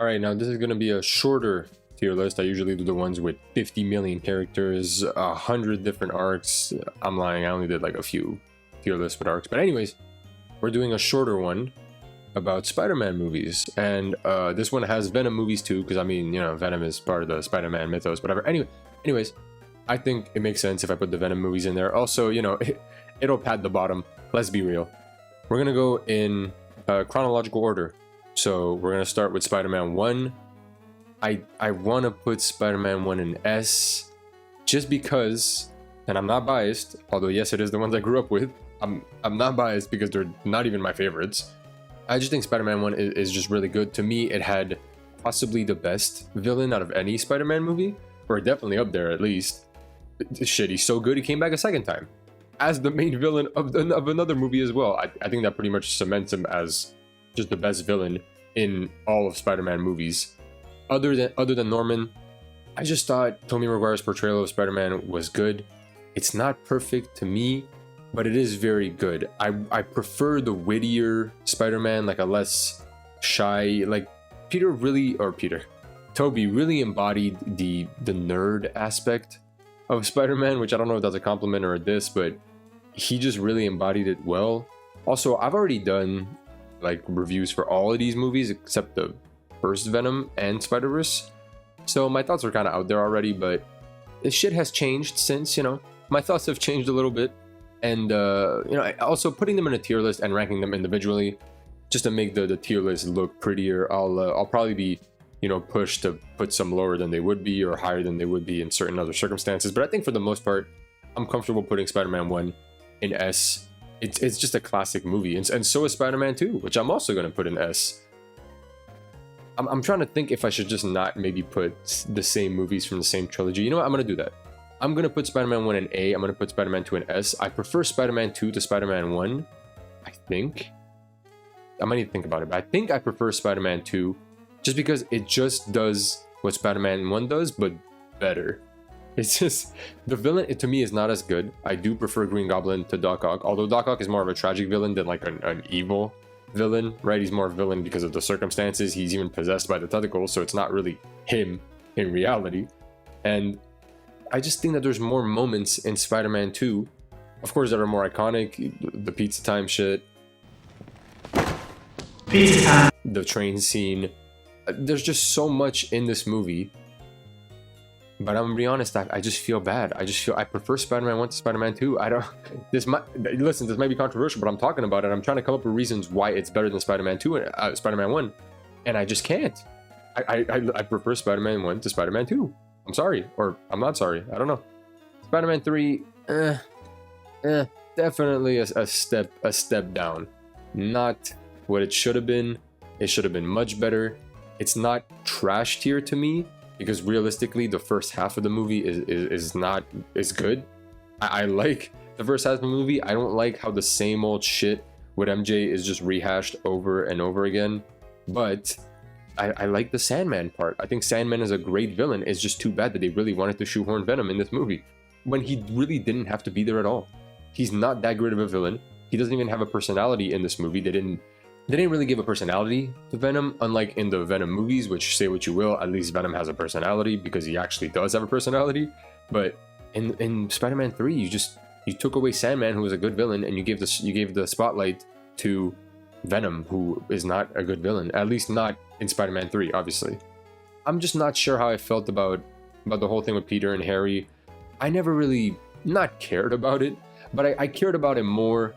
All right, now this is going to be a shorter tier list. I usually do the ones with 50 million characters, 100 different arcs. I'm lying, I only did like a few tier lists with arcs. But anyways, we're doing a shorter one about Spider-Man movies. And this one has Venom movies too, because I mean, you know, Venom is part of the Spider-Man mythos, whatever. Anyways, I think it makes sense if I put the Venom movies in there. Also, you know, it'll pad the bottom. Let's be real. We're going to go in chronological order. So we're going to start with Spider-Man 1. I want to put Spider-Man 1 in S just because, and I'm not biased, although yes, it is the ones I grew up with. I'm not biased because they're not even my favorites. I just think Spider-Man 1 is just really good. To me, it had possibly the best villain out of any Spider-Man movie, or definitely up there at least. Shit, he's so good he came back a second time as the main villain of another movie as well. I think that pretty much cements him as just the best villain in all of Spider-Man movies. Other than Norman, I just thought Tobey Maguire's portrayal of Spider-Man was good. It's not perfect to me, but it is very good. I prefer the wittier Spider-Man, like a less shy, like Tobey really embodied the nerd aspect of Spider-Man, which I don't know if that's a compliment or a diss, but he just really embodied it well. Also, I've already done like reviews for all of these movies except the first Venom and Spider-Verse, so my thoughts are kind of out there already, but this shit has changed since, you know, my thoughts have changed a little bit. And you know, also putting them in a tier list and ranking them individually just to make the tier list look prettier. I'll probably be, you know, pushed to put some lower than they would be or higher than they would be in certain other circumstances, but I think for the most part I'm comfortable putting Spider-Man 1 in S. It's just a classic movie, and so is Spider-Man 2, which I'm also going to put in S. I'm trying to think if I should just not maybe put the same movies from the same trilogy. You know what? I'm going to do that. I'm going to put Spider-Man 1 in A. I'm going to put Spider-Man 2 in S. I prefer Spider-Man 2 to Spider-Man 1, I think. I might need to think about it, but I think I prefer Spider-Man 2 just because it just does what Spider-Man 1 does, but better. It's just, the villain, to me, is not as good. I do prefer Green Goblin to Doc Ock, although Doc Ock is more of a tragic villain than like an evil villain, right? He's more of a villain because of the circumstances. He's even possessed by the tentacles, so it's not really him in reality. And I just think that there's more moments in Spider-Man 2, of course, that are more iconic. The pizza time shit. Pizza time. The train scene. There's just so much in this movie. But I'm gonna be honest, I just feel bad. I prefer Spider-Man 1 to Spider-Man 2. This might be controversial, but I'm talking about it. I'm trying to come up with reasons why it's better than Spider-Man 2 and Spider-Man 1. And I just can't. I prefer Spider-Man 1 to Spider-Man 2. I'm sorry, or I'm not sorry. I don't know. Spider-Man 3, definitely a step down. Not what it should have been. It should have been much better. It's not trash tier to me, because realistically, the first half of the movie is not as good. I like the first half of the movie. I don't like how the same old shit with MJ is just rehashed over and over again. But I like the Sandman part. I think Sandman is a great villain. It's just too bad that they really wanted to shoehorn Venom in this movie when he really didn't have to be there at all. He's not that great of a villain. He doesn't even have a personality in this movie. They didn't really give a personality to Venom, unlike in the Venom movies, which, say what you will, at least Venom has a personality because he actually does have a personality. But in Spider-Man 3, you took away Sandman, who was a good villain, and you gave the spotlight to Venom, who is not a good villain, at least not in Spider-Man 3, obviously. I'm just not sure how I felt about the whole thing with Peter and Harry. I never really not cared about it, but I cared about it more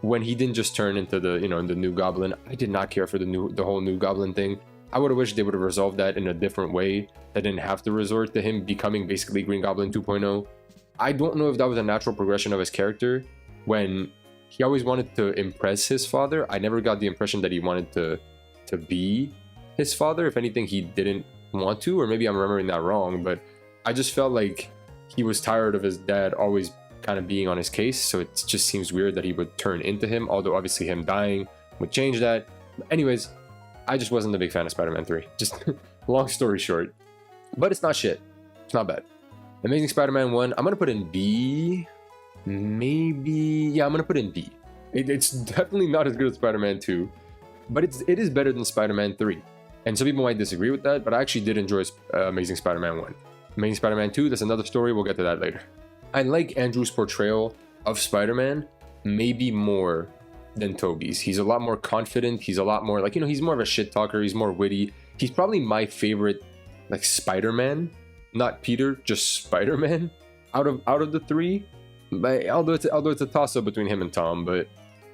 when he didn't just turn into the new Goblin. I did not care for the whole new Goblin thing. I would have wished they would have resolved that in a different way, that didn't have to resort to him becoming basically Green Goblin 2.0. I don't know if that was a natural progression of his character when he always wanted to impress his father. I never got the impression that he wanted to be his father. If anything, he didn't want to, or maybe I'm remembering that wrong, but I just felt like he was tired of his dad always kind of being on his case, so it just seems weird that he would turn into him, although obviously him dying would change that. But anyways, I just wasn't a big fan of Spider-Man 3. Just long story short. But it's not shit. It's not bad. Amazing Spider-Man 1, I'm gonna put in B. Maybe, yeah, I'm gonna put in B. It's definitely not as good as Spider-Man 2, but it is better than Spider-Man 3. And some people might disagree with that, but I actually did enjoy Amazing Spider-Man 1. Amazing Spider-Man 2, that's another story. We'll get to that later. I like Andrew's portrayal of Spider-Man maybe more than Tobey's. He's a lot more confident. He's a lot more like, he's more of a shit talker. He's more witty. He's probably my favorite like Spider-Man, not Peter, just Spider-Man out of the three. But although it's a toss-up between him and Tom, but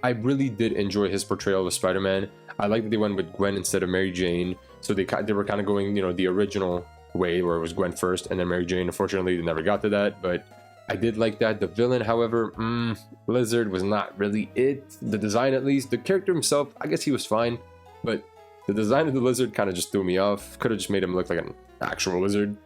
I really did enjoy his portrayal of Spider-Man. I like that they went with Gwen instead of Mary Jane. So they were kind of going, the original way where it was Gwen first and then Mary Jane. Unfortunately, they never got to that, but I did like that. The villain, however, Lizard was not really it. The design, at least. The character himself, I guess he was fine, but the design of the lizard kind of just threw me off. Could have just made him look like an actual lizard.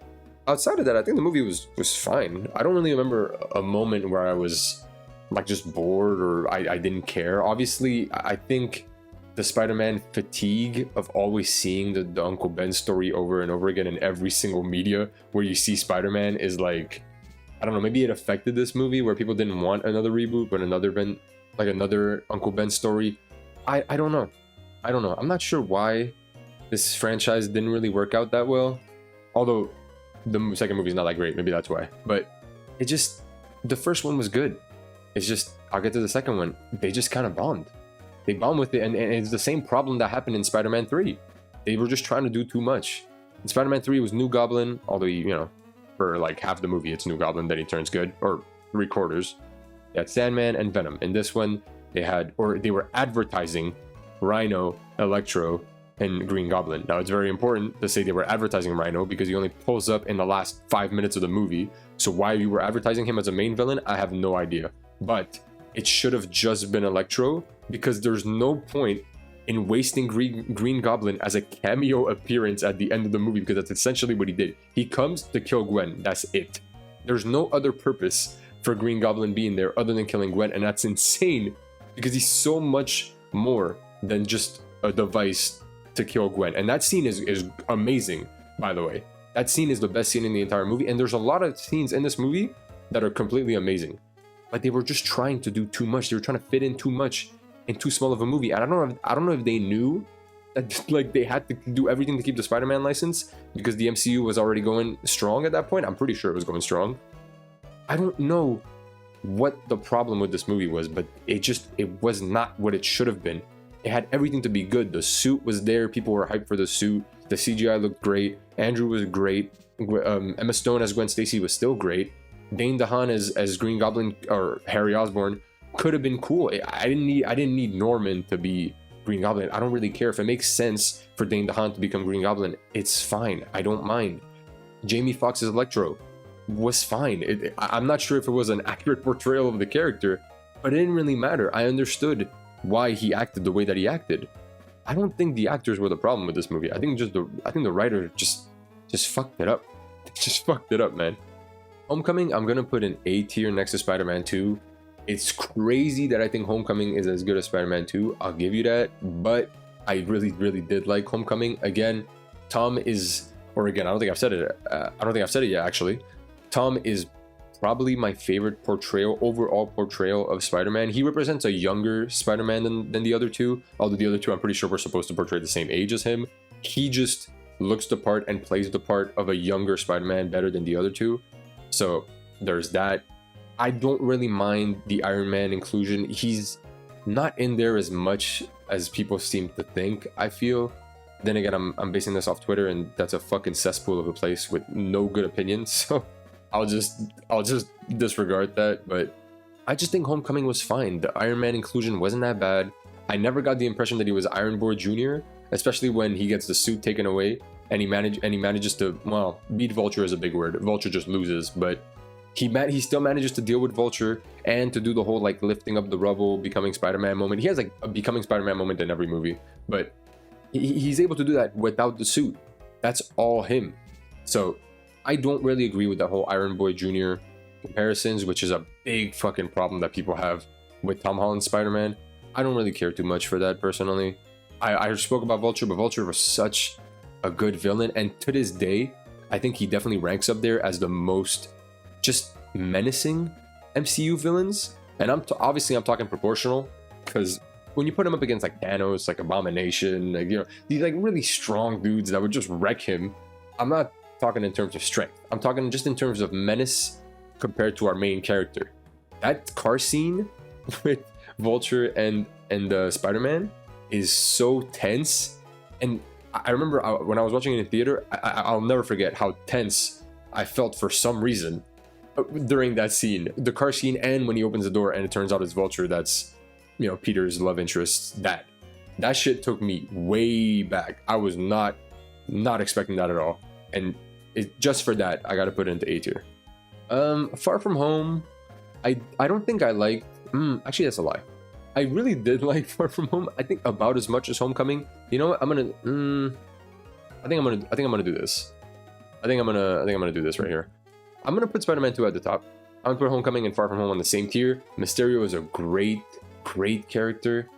Outside of that, I think the movie was fine. I don't really remember a moment where I was like just bored or I didn't care. Obviously, I think the Spider-Man fatigue of always seeing the Uncle Ben story over and over again in every single media where you see Spider-Man is like, I don't know, maybe it affected this movie where people didn't want another reboot, but another Uncle Ben story. I don't know. I'm not sure why this franchise didn't really work out that well. Although the second movie is not that great, maybe that's why. But the first one was good. It's just, I'll get to the second one. They just kind of bombed. They bombed with it, and it's the same problem that happened in Spider-Man 3. They were just trying to do too much. In Spider-Man 3, it was New Goblin, although, for like half the movie, it's New Goblin, then he turns good, or 3/4. They had Sandman and Venom. In this one, they were advertising Rhino, Electro, and Green Goblin. Now, it's very important to say they were advertising Rhino because he only pulls up in the last 5 minutes of the movie. So why you were advertising him as a main villain, I have no idea. But it should have just been Electro because there's no point in wasting Green Goblin as a cameo appearance at the end of the movie because that's essentially what he did. He comes to kill Gwen. That's it. There's no other purpose for Green Goblin being there other than killing Gwen, and that's insane because he's so much more than just a device to kill Gwen. And that scene is amazing, by the way. That scene is the best scene in the entire movie, and there's a lot of scenes in this movie that are completely amazing. But they were just trying to do too much. They were trying to fit in too much in too small of a movie. And I don't know if they knew that like they had to do everything to keep the Spider-Man license because the MCU was already going strong at that point. I'm pretty sure it was going strong. I don't know what the problem with this movie was, but it was not what it should have been. It had everything to be good. The suit was there. People were hyped for the suit. The CGI looked great. Andrew was great. Emma Stone as Gwen Stacy was still great. Dane DeHaan as Green Goblin or Harry Osborn could have been cool. I didn't need Norman to be Green Goblin. I don't really care if it makes sense for Dane DeHaan to become Green Goblin. It's fine. I don't mind. Jamie Foxx's Electro was fine. I'm not sure if it was an accurate portrayal of the character, but it didn't really matter. I understood why he acted the way that he acted. I don't think the actors were the problem with this movie. I think the writer just fucked it up. Just fucked it up, man. Homecoming, I'm gonna put an A tier next to Spider-Man 2. It's crazy that I think Homecoming is as good as Spider-Man 2. I'll give you that, but I really, really did like Homecoming. Again, Tom is, or again, I don't think I've said it yet, actually. Tom is probably my favorite overall portrayal of Spider-Man. He represents a younger Spider-Man than the other two, although the other two I'm pretty sure were supposed to portray the same age as him. He just looks the part and plays the part of a younger Spider-Man better than the other two. So there's that. I don't really mind the Iron Man inclusion. He's not in there as much as people seem to think, I feel. Then again, I'm basing this off Twitter, and that's a fucking cesspool of a place with no good opinions. So I'll just disregard that. But I just think Homecoming was fine. The Iron Man inclusion wasn't that bad. I never got the impression that he was Iron Boy Jr., especially when he gets the suit taken away and he manages to, well, beat Vulture is a big word. Vulture just loses, but he still manages to deal with Vulture and to do the whole like lifting up the rubble, becoming Spider-Man moment. He has like a becoming Spider-Man moment in every movie, but he's able to do that without the suit. That's all him. So I don't really agree with that whole Iron Boy Jr. comparisons, which is a big fucking problem that people have with Tom Holland's Spider-Man. I don't really care too much for that personally. I spoke about Vulture, but Vulture was such a good villain, and to this day, I think he definitely ranks up there as the most just menacing MCU villains. And obviously I'm talking proportional, because when you put him up against like Thanos, like Abomination, like, you know, these like really strong dudes that would just wreck him. I'm not talking in terms of strength. I'm talking just in terms of menace compared to our main character. That car scene with Vulture and Spider-Man is so tense. And I remember when I was watching it in theater, I'll never forget how tense I felt for some reason during that scene, the car scene, and when he opens the door and it turns out it's Vulture, that's, you know, Peter's love interest. That shit took me way back. I was not expecting that at all, and just for that I gotta put it into A tier. Far From Home, I don't think I liked. Actually, that's a lie. I really did like Far From Home. I think about as much as Homecoming. You know what? I think I'm gonna do this. I think I'm gonna do this right here. I'm gonna put Spider-Man 2 at the top. I'm gonna put Homecoming and Far From Home on the same tier. Mysterio is a great character.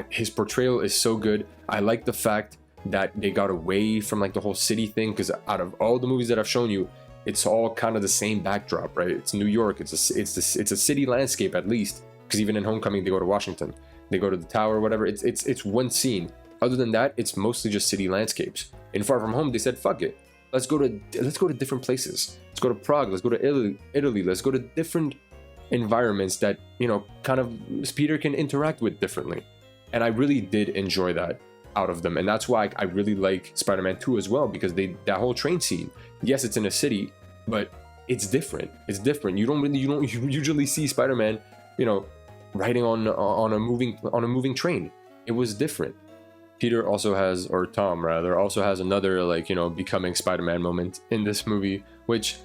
His portrayal is so good. I like the fact that they got away from like the whole city thing, because out of all the movies that I've shown you, it's all kind of the same backdrop, right? It's New York. It's a city landscape at least. Because even in Homecoming, they go to Washington, they go to the tower, whatever. It's one scene. Other than that, it's mostly just city landscapes. In Far From Home, they said, "Fuck it, let's go to different places. Let's go to Prague. Let's go to Italy. Let's go to different environments that, you know, kind of Peter can interact with differently." And I really did enjoy that out of them, and that's why I really like Spider-Man 2 as well, because that whole train scene. Yes, it's in a city, but it's different. It's different. You don't usually see Spider-Man, you know, riding on a moving train. It was different. Peter also has, or Tom rather, also has another, like, you know, becoming Spider-Man moment in this movie, which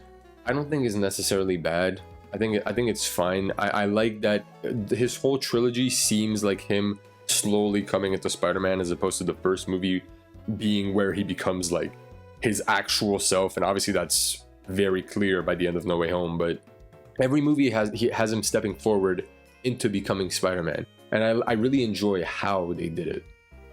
I don't think is necessarily bad. I think it's fine. I like that his whole trilogy seems like him slowly coming into Spider-Man, as opposed to the first movie being where he becomes like his actual self. And obviously that's very clear by the end of No Way Home, but every movie has him stepping forward into becoming Spider-Man, and I really enjoy how they did it.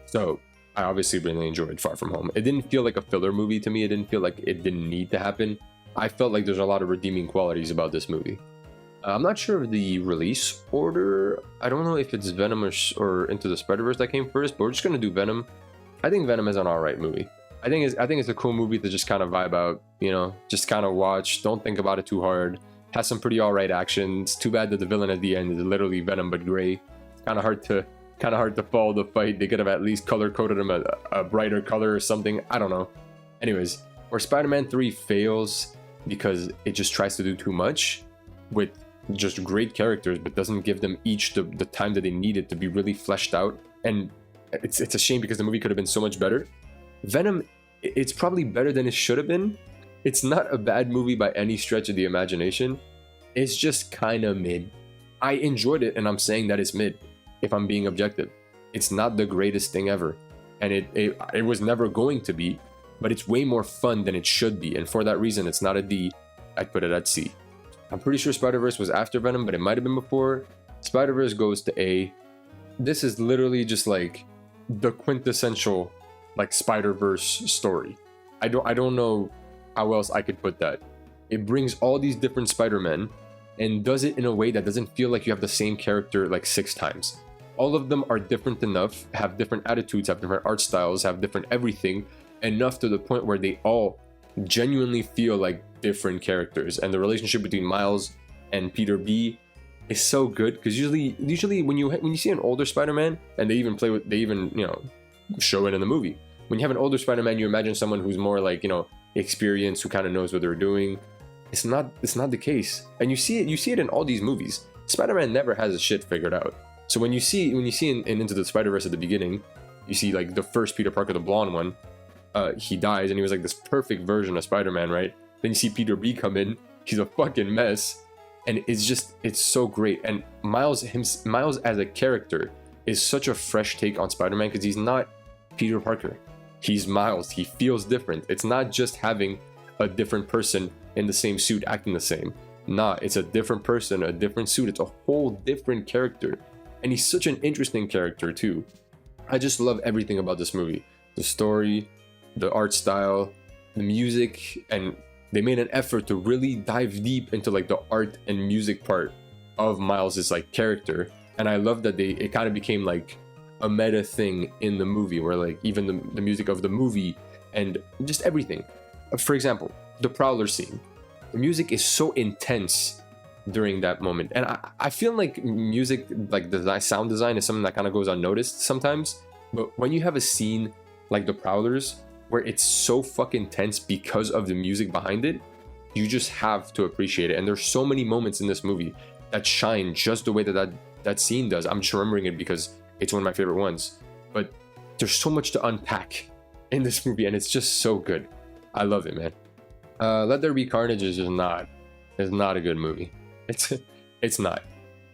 So I obviously really enjoyed Far From Home. It didn't feel like a filler movie to me. It didn't feel like it didn't need to happen. I felt like there's a lot of redeeming qualities about this movie. I'm not sure of the release order. I don't know if it's Venom or Into the Spider-Verse that came first, but we're just gonna do Venom. I think Venom is an alright movie. I think it's a cool movie to just kind of vibe out, you know, just kind of watch. Don't think about it too hard. Has some pretty alright action. It's too bad that the villain at the end is literally Venom but gray. It's kind of hard to follow the fight. They could have at least color coded him a brighter color or something. I don't know. Anyways, where Spider-Man 3 fails because it just tries to do too much with just great characters, but doesn't give them each the time that they needed to be really fleshed out. And it's a shame, because the movie could have been so much better. Venom, it's probably better than it should have been. It's not a bad movie by any stretch of the imagination. It's just kind of mid. I enjoyed it, and I'm saying that it's mid, if I'm being objective. It's not the greatest thing ever, and it was never going to be, but it's way more fun than it should be, and for that reason, it's not a D. I'd put it at C. I'm pretty sure Spider-Verse was after Venom, but it might have been before. Spider-Verse goes to A. This is literally just like the quintessential like Spider-Verse story. I don't know how else I could put that. It brings all these different Spider-Men and does it in a way that doesn't feel like you have the same character like 6 times. All of them are different enough, have different attitudes, have different art styles, have different everything, enough to the point where they all genuinely feel like different characters. And the relationship between Miles and Peter B is so good, because usually when you see an older Spider-Man, and they even you know, show it in the movie. When you have an older Spider-Man, you imagine someone who's more like, you know, experienced, who kind of knows what they're doing. It's not the case, and you see it in all these movies. Spider-Man never has his shit figured out. So when you see in Into the Spider-Verse at the beginning, you see like the first Peter Parker, the blonde one, he dies, and he was like this perfect version of Spider-Man, right? Then you see Peter B come in, he's a fucking mess, and it's so great. And Miles as a character is such a fresh take on Spider-Man, because he's not Peter Parker, he's Miles. He feels different. It's not just having a different person in the same suit acting the same. Nah, it's a different person, a different suit. It's a whole different character, and he's such an interesting character too. I just love everything about this movie. The story, the art style, the music, and they made an effort to really dive deep into like the art and music part of Miles's like character. And I love that it kind of became like a meta thing in the movie, where like even the music of the movie and just everything. For example, the Prowler scene. The music is so intense during that moment, and I feel like music, like the sound design, is something that kind of goes unnoticed sometimes. But when you have a scene like the Prowlers where it's so fucking tense because of the music behind it, you just have to appreciate it. And there's so many moments in this movie that shine just the way that scene does. I'm just remembering it because it's one of my favorite ones. But there's so much to unpack in this movie, and it's just so good. I love it, man. Let There Be Carnage is just not a good movie. It's not.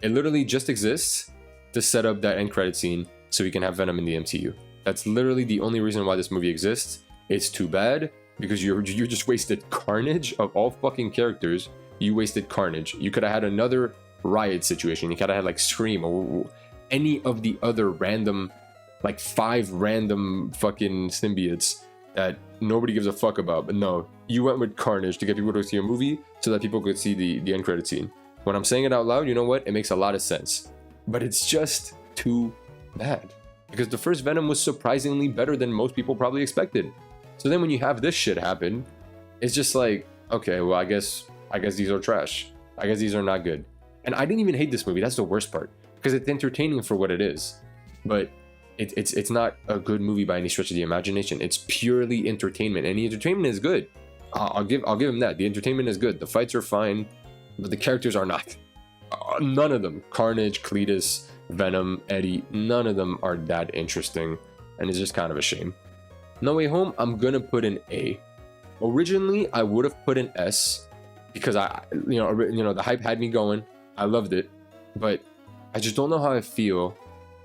It literally just exists to set up that end credit scene so we can have Venom in the MCU. That's literally the only reason why this movie exists. It's too bad because you just wasted Carnage. Of all fucking characters, you wasted Carnage. You could have had another Riot situation. You could have had like Scream or any of the other random, like 5 random fucking symbiotes that nobody gives a fuck about. But no, you went with Carnage to get people to see a movie so that people could see the end credit scene. When I'm saying it out loud, you know what? It makes a lot of sense. But it's just too bad. Because the first Venom was surprisingly better than most people probably expected. So then when you have this shit happen, it's just like, okay, well, I guess these are trash. I guess these are not good. And I didn't even hate this movie. That's the worst part. Because it's entertaining for what it is. But it's not a good movie by any stretch of the imagination. It's purely entertainment. And the entertainment is good. I'll give him that. The entertainment is good. The fights are fine. But the characters are not. None of them. Carnage, Cletus, Venom, Eddie, none of them are that interesting, and it's just kind of a shame. No Way Home, I'm gonna put an A. Originally, I would have put an S because the hype had me going. I loved it, but I just don't know how I feel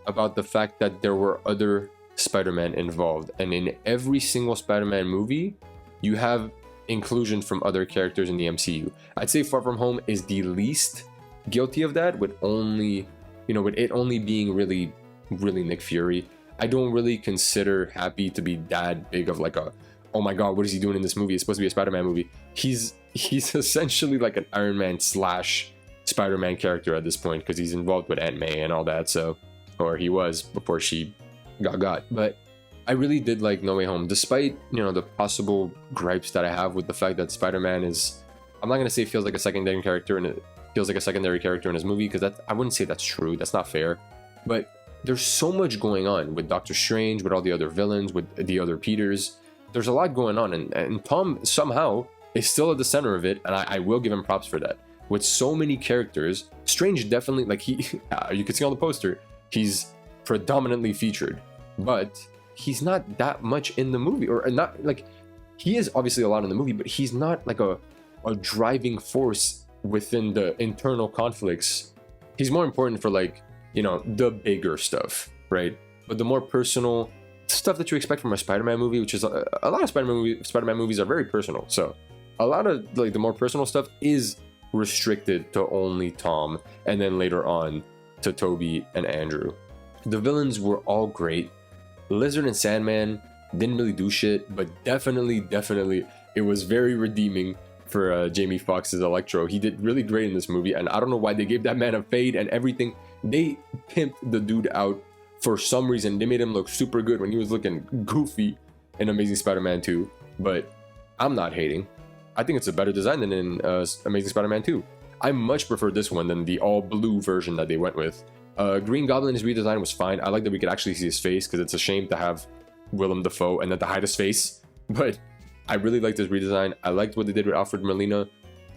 about the fact that there were other Spider-Man involved, and in every single Spider-Man movie, you have inclusion from other characters in the MCU. I'd say Far From Home is the least guilty of that, with it only being really Nick Fury. I don't really consider Happy to be that big of like a, oh my god, what is he doing in this movie? It's supposed to be a Spider-Man movie. He's essentially like an Iron Man / Spider-Man character at this point, because he's involved with Aunt May and all that, or he was before she got. But I really did like No Way Home, despite, the possible gripes that I have with the fact that Spider-Man is, I'm not going to say feels like a secondary character and it feels like a secondary character in his movie, because I wouldn't say that's true. That's not fair. But there's so much going on with Doctor Strange, with all the other villains, with the other Peters. There's a lot going on, and Tom somehow is still at the center of it, and I will give him props for that. With so many characters, Strange definitely, like you can see on the poster, he's predominantly featured, but he's not that much in the movie, or not like, he is obviously a lot in the movie, but he's not like a driving force within the internal conflicts. He's more important for like, the bigger stuff, right? But the more personal stuff that you expect from a Spider-Man movie, which is a lot of Spider-Man movies are very personal. So a lot of like the more personal stuff is restricted to only Tom, and then later on to Toby and Andrew. The villains were all great. Lizard and Sandman didn't really do shit, but definitely it was very redeeming for Jamie Foxx's Electro. He did really great in this movie, and I don't know why they gave that man a fade and everything. They pimped the dude out for some reason. They made him look super good when he was looking goofy in Amazing Spider-Man 2, but I'm not hating. I think it's a better design than in Amazing Spider-Man 2. I much prefer this one than the all blue version that they went with. Green Goblin, his redesign was fine. I like that we could actually see his face, because it's a shame to have Willem Dafoe and then to hide his face, but I really liked his redesign. I liked what they did with Alfred Molina.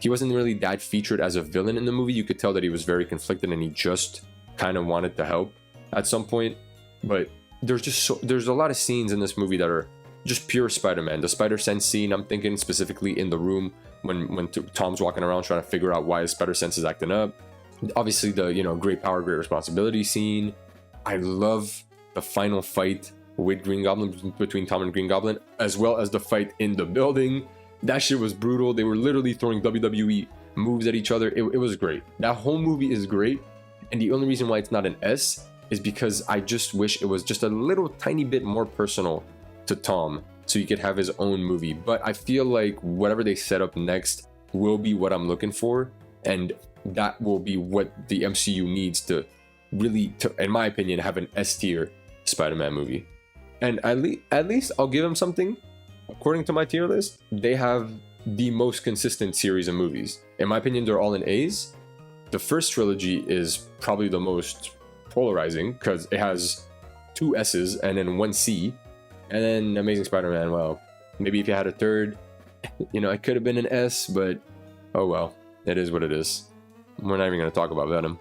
He wasn't really that featured as a villain in the movie. You could tell that he was very conflicted and he just kind of wanted to help at some point. But there's a lot of scenes in this movie that are just pure Spider-Man. The Spider Sense scene, I'm thinking specifically in the room when Tom's walking around trying to figure out why his Spider Sense is acting up. Obviously the great power, great responsibility scene. I love the final fight with Green Goblin, between Tom and Green Goblin, as well as the fight in the building. That shit was brutal. They were literally throwing WWE moves at each other. It was great. That whole movie is great, and the only reason why it's not an S is because I just wish it was just a little tiny bit more personal to Tom, so he could have his own movie. But I feel like whatever they set up next will be what I'm looking for, and that will be what the MCU needs to really, in my opinion, have an S tier Spider-Man movie. And at least I'll give them something. According to my tier list, they have the most consistent series of movies. In my opinion, they're all in A's. The first trilogy is probably the most polarizing because it has 2 S's and then 1 C. And then Amazing Spider-Man, well, maybe if you had a third, it could have been an S, but oh well, it is what it is. We're not even going to talk about Venom.